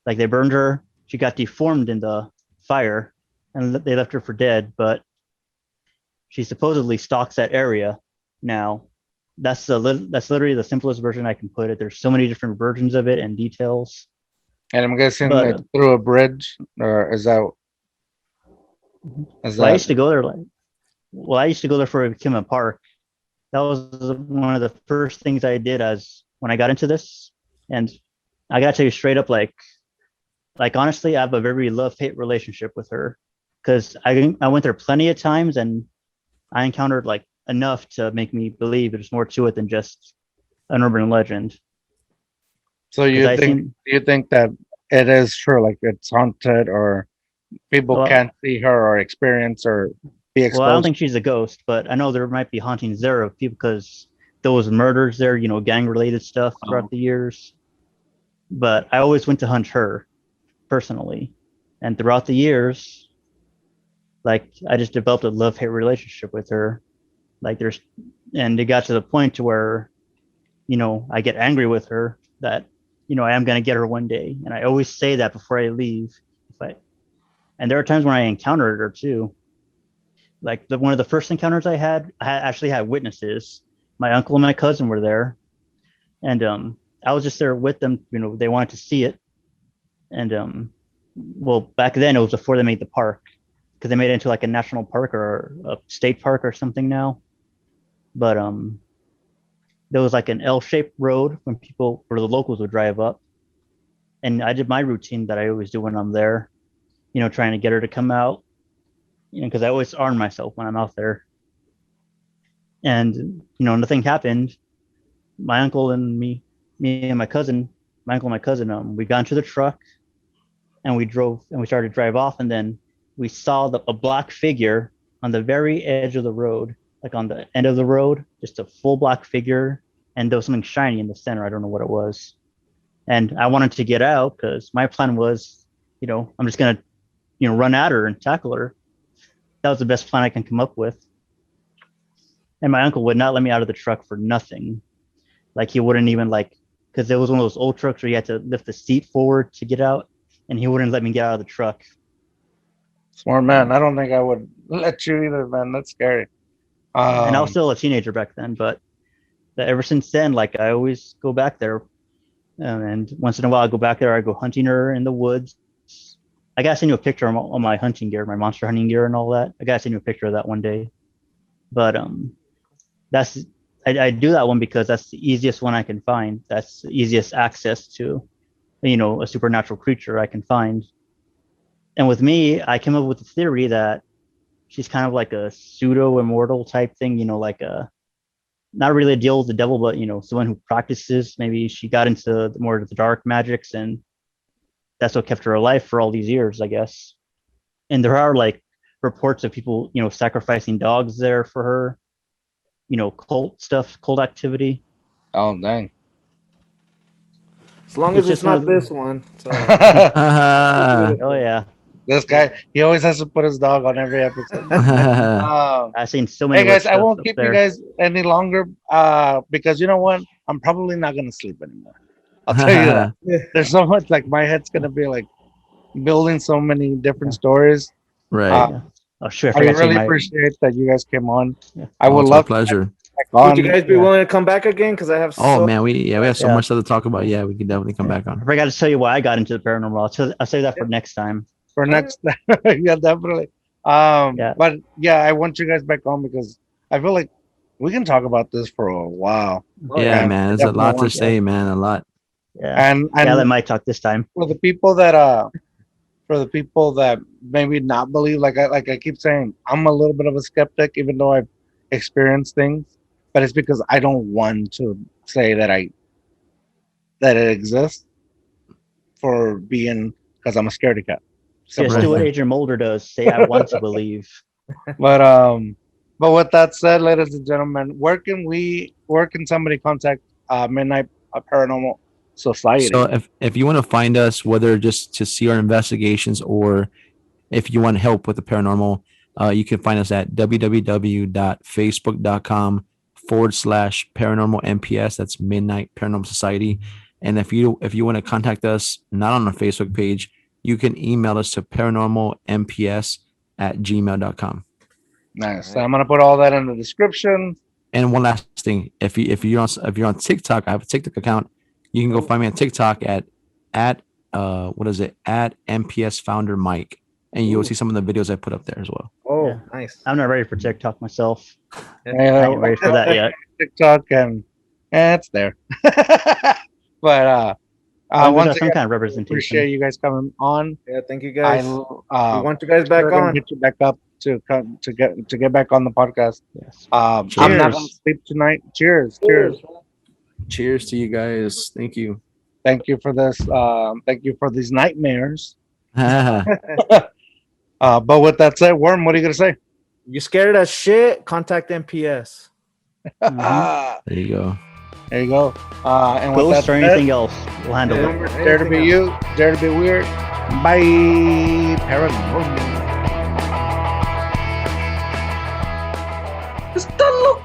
burned her. She got deformed in the fire, and they left her for dead. But she supposedly stalks that area now. That's literally the simplest version I can put it. There's so many different versions of it and details. And I'm guessing But, it's through a bridge, or is that I used to go there I used to go there for Kima Park. That was one of the first things I did as when I got into this. And I gotta tell you straight up, like honestly, I have a very love-hate relationship with her, because I went there plenty of times and I encountered like enough to make me believe there's more to it than just an urban legend. So you think that it is true, like it's haunted, or people can't see her or experience or be exposed? Well, I don't think she's a ghost, but I know there might be hauntings there of people because there was murders there, gang-related stuff throughout the years. But I always went to hunt her personally, and throughout the years, like I just developed a love-hate relationship with her. And it got to the point to where, I get angry with her that, I am gonna get her one day, and I always say that before I leave. And there are times when I encountered her too. Like one of the first encounters I actually had witnesses. My uncle and my cousin were there, and I was just there with them. They wanted to see it, and well, back then it was before they made the park, because they made it into like a national park or a state park or something now. But there was like an L-shaped road where the locals would drive up, and I did my routine that I always do when I'm there, trying to get her to come out, because I always arm myself when I'm out there. And nothing happened. My uncle and me and my cousin, we got into the truck and we drove, and we started to drive off, and then we saw a black figure on the very edge of the road, like on the end of the road, just a full black figure, and there was something shiny in the center. I don't know what it was. And I wanted to get out because my plan was, I'm just gonna, run at her and tackle her. That was the best plan I can come up with. And my uncle would not let me out of the truck for nothing. Like he wouldn't even like, because it was one of those old trucks where you had to lift the seat forward to get out, and he wouldn't let me get out of the truck. Smart man. I don't think I would let you either, man. That's scary. And I was still a teenager back then, but ever since then, like I always go back there, and once in a while I go back there. I go hunting her in the woods. I gotta send you a picture of all my hunting gear, my monster hunting gear, and all that. I gotta send you a picture of that one day. But that's I do that one because that's the easiest one I can find. That's the easiest access to, a supernatural creature I can find. And with me, I came up with the theory that she's kind of like a pseudo immortal type thing, like a not really a deal with the devil, but someone who practices. Maybe she got into more of the dark magics, and that's what kept her alive for all these years, I guess. And there are like reports of people, sacrificing dogs there for her, cult activity. Oh, dang. As long It's as it's just one not of this one. So. Oh yeah, This guy, he always has to put his dog on every episode. I've seen so many. Hey guys, weird I stuff won't up keep there. you guys any longer because you know what? I'm probably not gonna sleep anymore. I'll tell you that. There's so much, like my head's gonna be like building so many different stories. Right. Yeah. Oh shoot, I I forgot to say really my. appreciate that you guys came on. Yeah. I would It's our love to pleasure. back on. Would you guys be willing to come back again? Because I have Oh so man, we have so Yeah. much stuff to talk about. Yeah, we can definitely come back I on. forgot to tell you why I got into the paranormal. I'll say that for next time. For next yeah, definitely. Yeah. But yeah, I want you guys back on because I feel like we can talk about this for a while. Yeah, yeah, man, there's a definitely lot to want- say, man. A lot. Yeah. And Yeah, let Mike talk this time. for the people that maybe not believe, like I keep saying, I'm a little bit of a skeptic, even though I've experienced things, but it's because I don't want to say that it exists for being, because I'm a scaredy cat. Just do what Adrian Mulder does. Say I want to believe. But with that said, ladies and gentlemen, where can somebody contact Midnight Paranormal Society? So if you want to find us, whether just to see our investigations or if you want help with the paranormal, you can find us at www.facebook.com/paranormal MPS. That's Midnight Paranormal Society. And if you want to contact us, not on our Facebook page, you can email us to paranormalmps@gmail.com. Nice. So I'm gonna put all that in the description. And one last thing, if you're on TikTok, I have a TikTok account. You can go find me on TikTok at MPS Founder Mike, and you'll see some of the videos I put up there as well. Oh, Yeah. nice. I'm not ready for TikTok myself. I Yeah, ain't ready for that yet. TikTok and it's there. But We once got some again, kind of representation. appreciate you guys coming on. Yeah, thank you I guys. We want you guys we're back gonna on. get you back up to get back on the podcast. Yes. I'm not Cheers. gonna sleep tonight. Cheers. Cheers. Cheers to you guys. Thank you. Thank you for this. Thank you for these nightmares. There But with that said, Worm, what are you gonna say? You scared as shit? Contact MPS. you go. There you go. And with Ghosts that or said, anything else, we'll handle it. remember, dare to be you, dare to be weird. Bye, paranormal. Está loco.